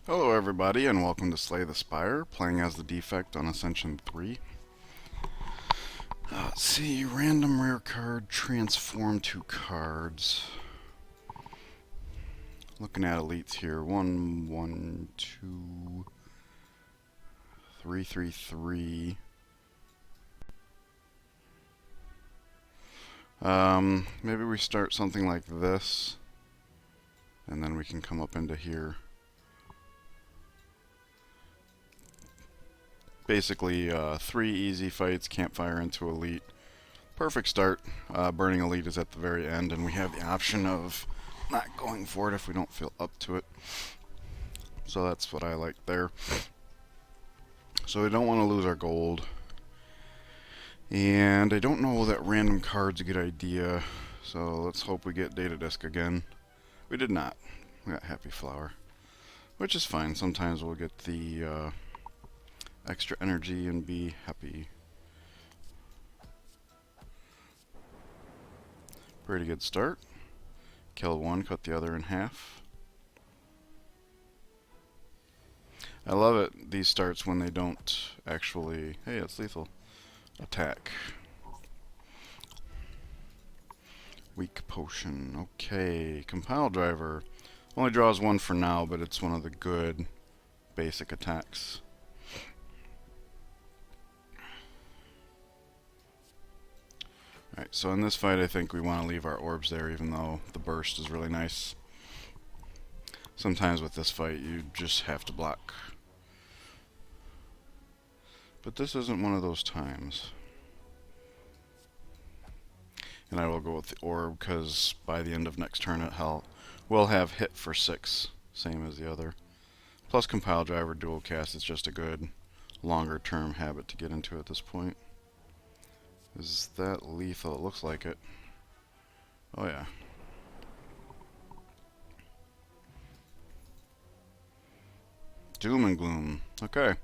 Hello everybody and welcome to Slay the Spire, playing as the Defect on Ascension 3. Let's see, random rare card, transform 2 cards. Looking at elites here, 1, 1, 2, 3, 3, 3. Maybe we start something like this, and then we can come up into here. Basically, 3 easy fights, campfire into elite. Perfect start. Burning elite is at the very end, and we have the option of not going for it if we don't feel up to it. So that's what I like there. So we don't want to lose our gold. And I don't know that random card's a good idea, so let's hope we get Data Disk again. We did not. We got Happy Flower, which is fine. Sometimes we'll get the extra energy and be happy. Pretty good start. Kill one, cut the other in half. I love it, these starts when they don't actually, hey, it's lethal, attack. Weak potion, okay. Compile driver. Only draws 1 for now, but it's one of the good basic attacks. Alright, so in this fight I think we want to leave our orbs there, even though the burst is really nice. Sometimes with this fight you just have to block. But this isn't one of those times. And I will go with the orb, because by the end of next turn it will have hit for 6, same as the other. Plus compile driver dual cast is just a good longer term habit to get into at this point. Is that lethal? It looks like it. Oh yeah. Doom and gloom. Okay.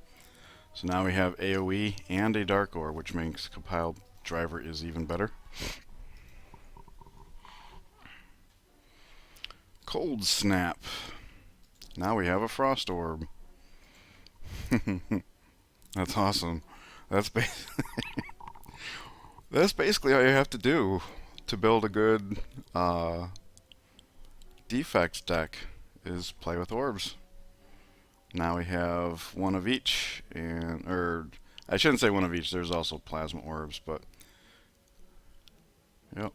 So now we have AoE and a dark orb, which makes compile driver is even better. Cold snap. Now we have a frost orb. That's awesome. That's that's basically all you have to do to build a good Defect deck, is play with orbs. Now we have one of each, or I shouldn't say one of each, there's also plasma orbs, but yep.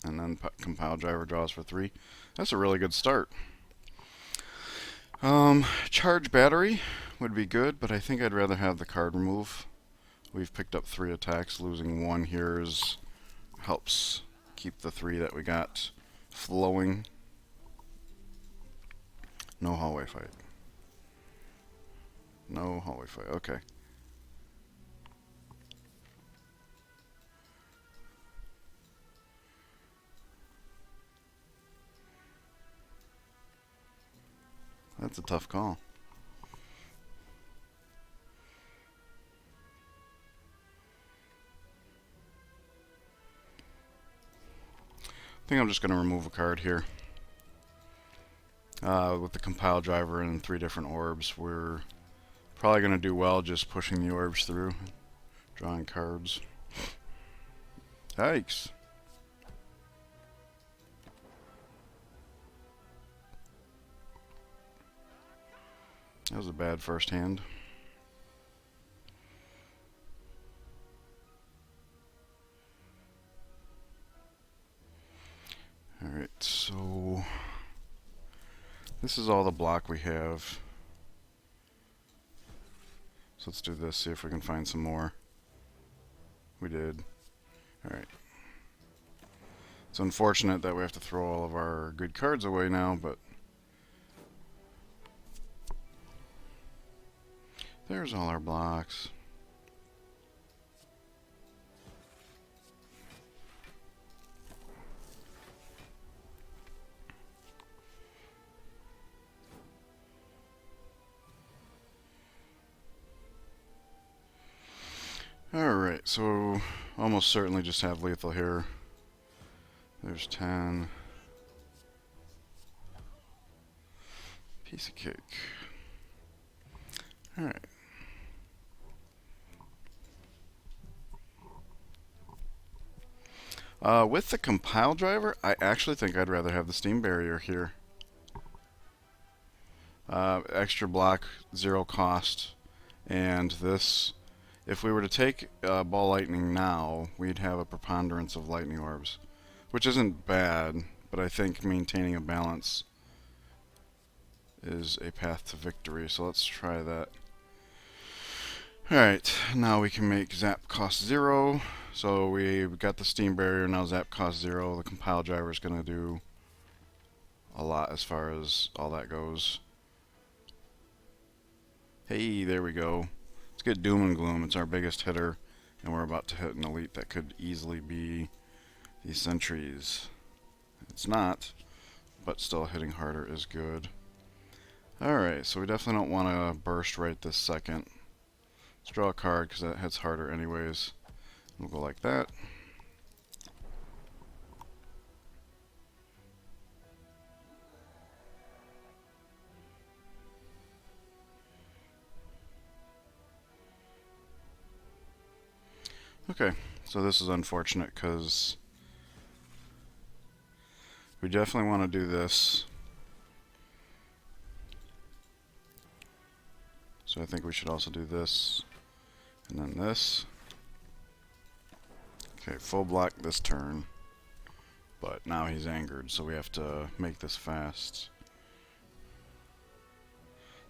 And then compile driver draws for 3. That's a really good start. Charge battery would be good, but I think I'd rather have the card remove. We've picked up 3 attacks. Losing 1 here helps keep the 3 that we got flowing. No hallway fight. No hallway fight. Okay. That's a tough call. I think I'm just going to remove a card here. With the compile driver and 3 different orbs, we're probably going to do well just pushing the orbs through, drawing cards. Yikes. That was a bad first hand. Alright, so this is all the block we have. So let's do this, see if we can find some more. We did. Alright. It's unfortunate that we have to throw all of our good cards away now, but there's all our blocks. Alright, so almost certainly just have lethal here. There's 10. Piece of cake. Alright. With the compile driver, I actually think I'd rather have the steam barrier here. Extra block, 0 cost, and this, if we were to take ball lightning now, we'd have a preponderance of lightning orbs, which isn't bad, but I think maintaining a balance is a path to victory, so let's try that. Alright, now we can make zap cost 0. So we've got the steam barrier, now zap cost 0. The compile driver is going to do a lot as far as all that goes. Hey, there we go. Let's get Doom and Gloom. It's our biggest hitter, and we're about to hit an elite that could easily be the Sentries. It's not, but still hitting harder is good. Alright, so we definitely don't want to burst right this second. Let's draw a card because that hits harder anyways. We'll go like that. Okay, so this is unfortunate because we definitely want to do this. So I think we should also do this, and then this. Okay, full block this turn, but now he's angered, so we have to make this fast.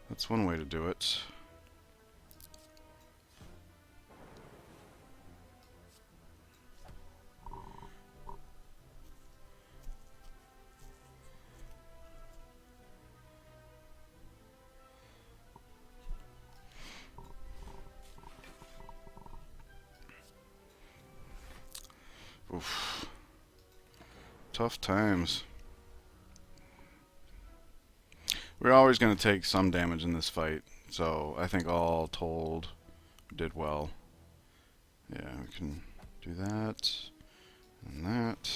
That's one way to do it. Oof. Tough times. We're always going to take some damage in this fight, so I think all told we did well. Yeah, we can do that and that.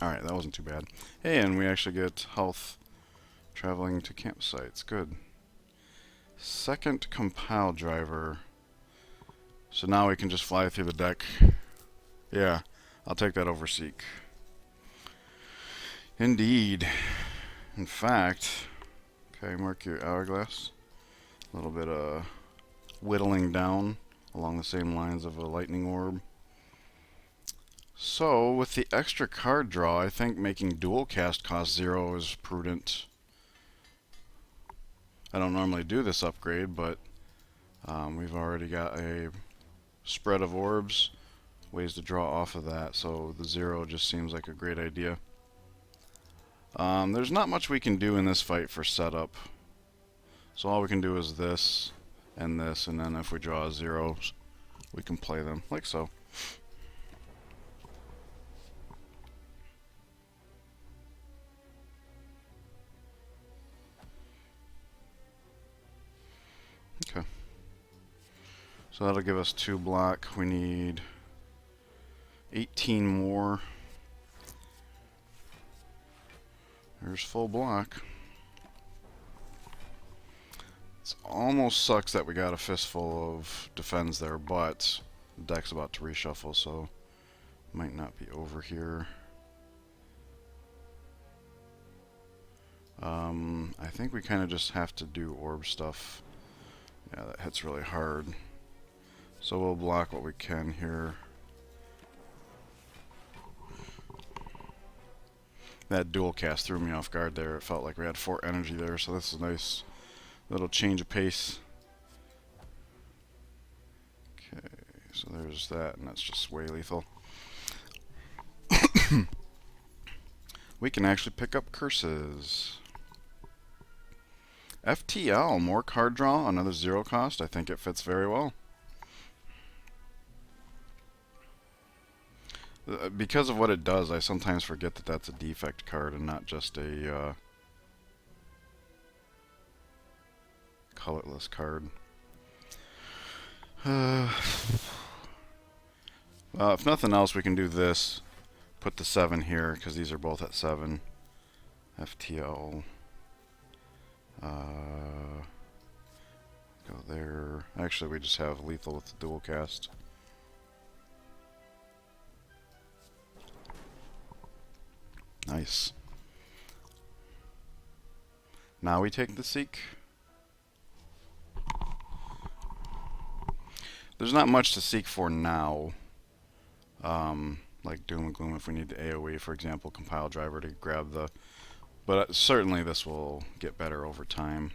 Alright, that wasn't too bad. Hey, and we actually get health traveling to campsites. Good. Second compile driver. So now we can just fly through the deck. Yeah, I'll take that over Seek. Indeed. In fact, okay, Mercury Hourglass. A little bit of whittling down along the same lines of a lightning orb. So, with the extra card draw, I think making dual cast cost 0 is prudent. I don't normally do this upgrade, but we've already got a spread of orbs, ways to draw off of that, so the 0 just seems like a great idea. There's not much we can do in this fight for setup, so all we can do is this, and then if we draw a 0, we can play them, like so. Okay. So that'll give us 2 block. We need 18 more. There's full block. It almost sucks that we got a fistful of defends there, but the deck's about to reshuffle, so it might not be over here. I think we kind of just have to do orb stuff. Yeah, that hits really hard. So we'll block what we can here. That dual cast threw me off guard there. It felt like we had 4 energy there, so this is a nice little change of pace. Okay, so there's that, and that's just way lethal. We can actually pick up curses. FTL, more card draw, another 0 cost. I think it fits very well. Because of what it does, I sometimes forget that that's a defect card and not just a colorless card. If nothing else, we can do this. Put the 7 here, because these are both at 7. FTL. Go there. Actually, we just have lethal with the dual cast. Nice. Now we take the Seek. There's not much to seek for now. Like Doom and Gloom if we need the AoE, for example, compile driver to grab the... But certainly this will get better over time.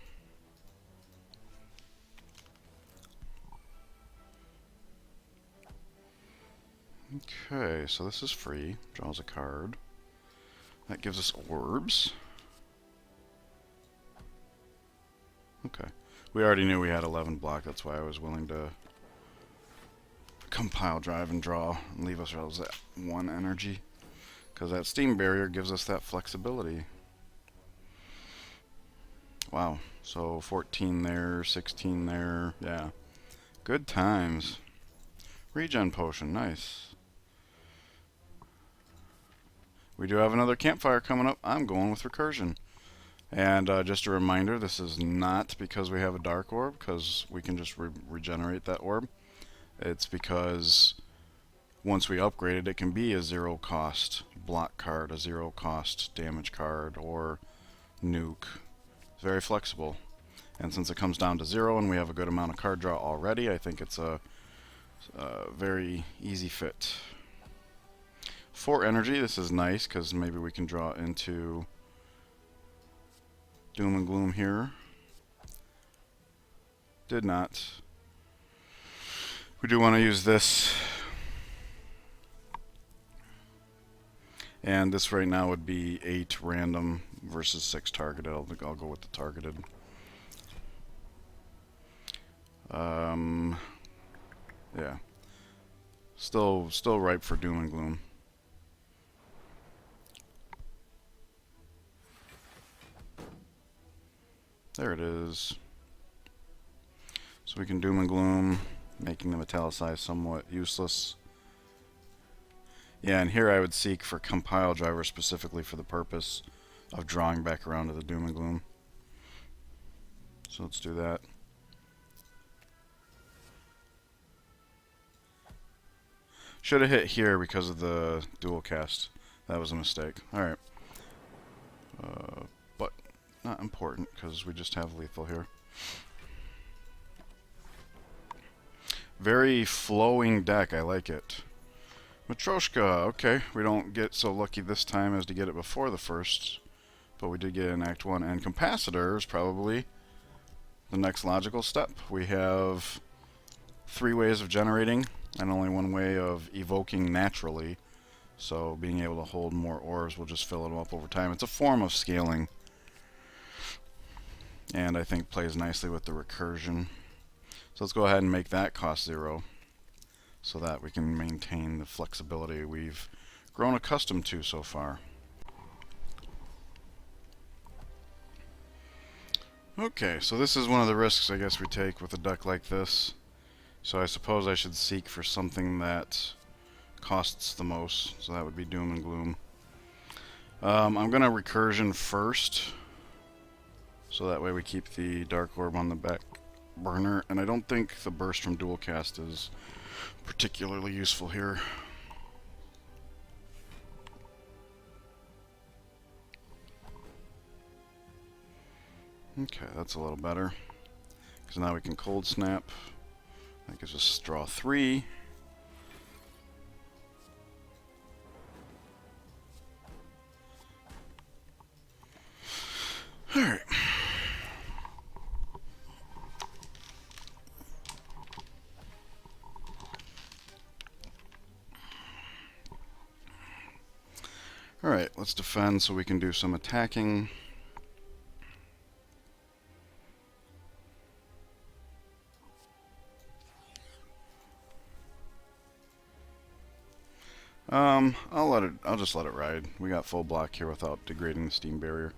Okay, so this is free. Draws a card. That gives us orbs. Okay. We already knew we had 11 block, that's why I was willing to compile drive and draw and leave ourselves at 1 energy. Because that steam barrier gives us that flexibility. Wow. So 14 there, 16 there. Yeah. Good times. Regen potion. Nice. We do have another campfire coming up. I'm going with recursion. And just a reminder, this is not because we have a dark orb, because we can just regenerate that orb. It's because once we upgrade it, it can be a 0 cost block card, a 0 cost damage card, or nuke. It's very flexible. And since it comes down to 0 and we have a good amount of card draw already, I think it's a very easy fit. 4 energy, this is nice because maybe we can draw into Doom and Gloom here. Did not. We do want to use this. And this right now would be 8 random versus 6 targeted. I'll go with the targeted. Yeah. Still ripe for Doom and Gloom. There it is. So we can Doom and Gloom, making the metallicized somewhat useless. Yeah, and here I would seek for compile driver specifically for the purpose of drawing back around to the Doom and Gloom. So let's do that. Should have hit here because of the dual cast. That was a mistake. Alright. But not important because we just have lethal here. Very flowing deck. I like it. Matryoshka. Okay. We don't get so lucky this time as to get it before the first. But we did get it in Act 1. And Capacitor is probably the next logical step. We have 3 ways of generating and only 1 way of evoking naturally. So being able to hold more orbs will just fill it up over time. It's a form of scaling. And I think plays nicely with the recursion. So let's go ahead and make that cost 0 so that we can maintain the flexibility we've grown accustomed to so far. Okay, so this is one of the risks I guess we take with a deck like this. So I suppose I should seek for something that costs the most, so that would be Doom and Gloom. I'm going to recursion first, so that way we keep the Dark Orb on the back burner, and I don't think the burst from dual cast is particularly useful here. Okay, that's a little better, because now we can cold snap. That gives us draw 3. Alright. Alright, let's defend so we can do some attacking. I'll just let it ride. We got full block here without degrading the steam barrier.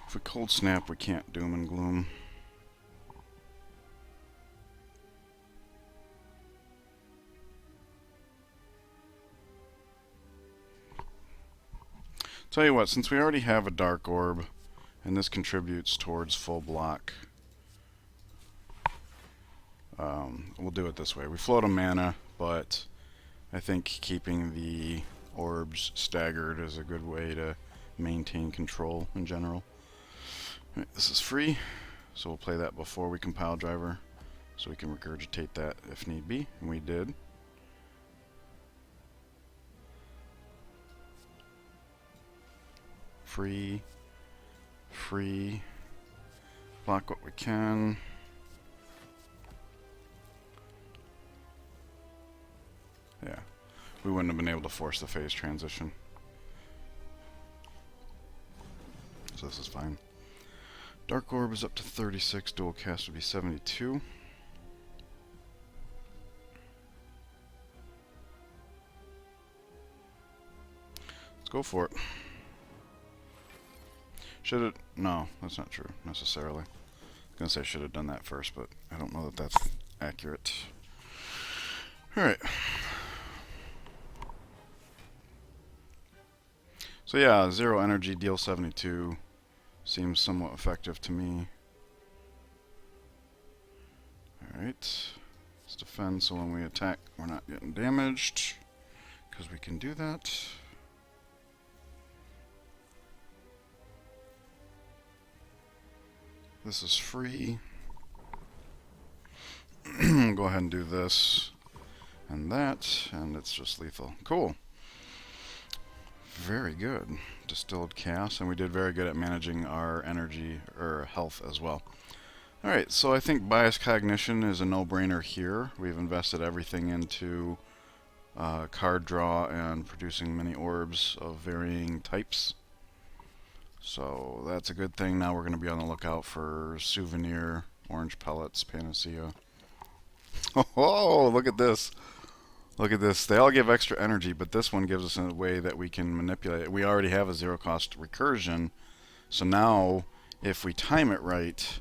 If we cold snap, we can't doom and gloom. Tell you what, since we already have a dark orb, and this contributes towards full block, we'll do it this way. We float a mana, but I think keeping the orbs staggered is a good way to maintain control in general. All right, this is free, so we'll play that before we compile driver, so we can regurgitate that if need be, and we did. Free, free, block what we can. Yeah, we wouldn't have been able to force the phase transition. So this is fine. Dark Orb is up to 36, dual cast would be 72. Let's go for it. Should have... No, that's not true, necessarily. I was going to say I should have done that first, but I don't know that that's accurate. Alright. So yeah, 0 energy, deal 72. Seems somewhat effective to me. Alright. Let's defend so when we attack we're not getting damaged. Because we can do that. This is free. Go ahead and do this and that, and it's just lethal. Cool. Very good. Distilled chaos, and we did very good at managing our energy or health as well. Alright, so I think bias cognition is a no-brainer here. We've invested everything into card draw and producing many orbs of varying types. So that's a good thing. Now we're going to be on the lookout for souvenir, orange pellets, panacea. Oh, look at this. Look at this. They all give extra energy, but this one gives us a way that we can manipulate it. We already have a zero cost recursion. So now, if we time it right,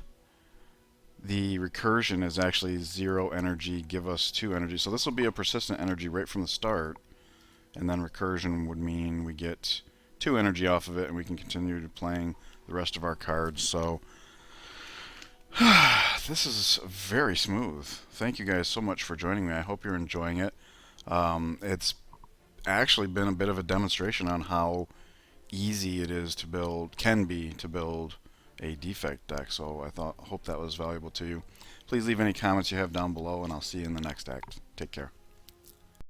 the recursion is actually 0 energy, give us 2 energy. So this will be a persistent energy right from the start. And then recursion would mean we get 2 energy off of it, and we can continue playing the rest of our cards. So this is very smooth. Thank you guys so much for joining me. I hope you're enjoying it. It's actually been a bit of a demonstration on how easy it is to build, can be to build a defect deck. So I hope that was valuable to you. Please leave any comments you have down below, and I'll see you in the next act. Take care.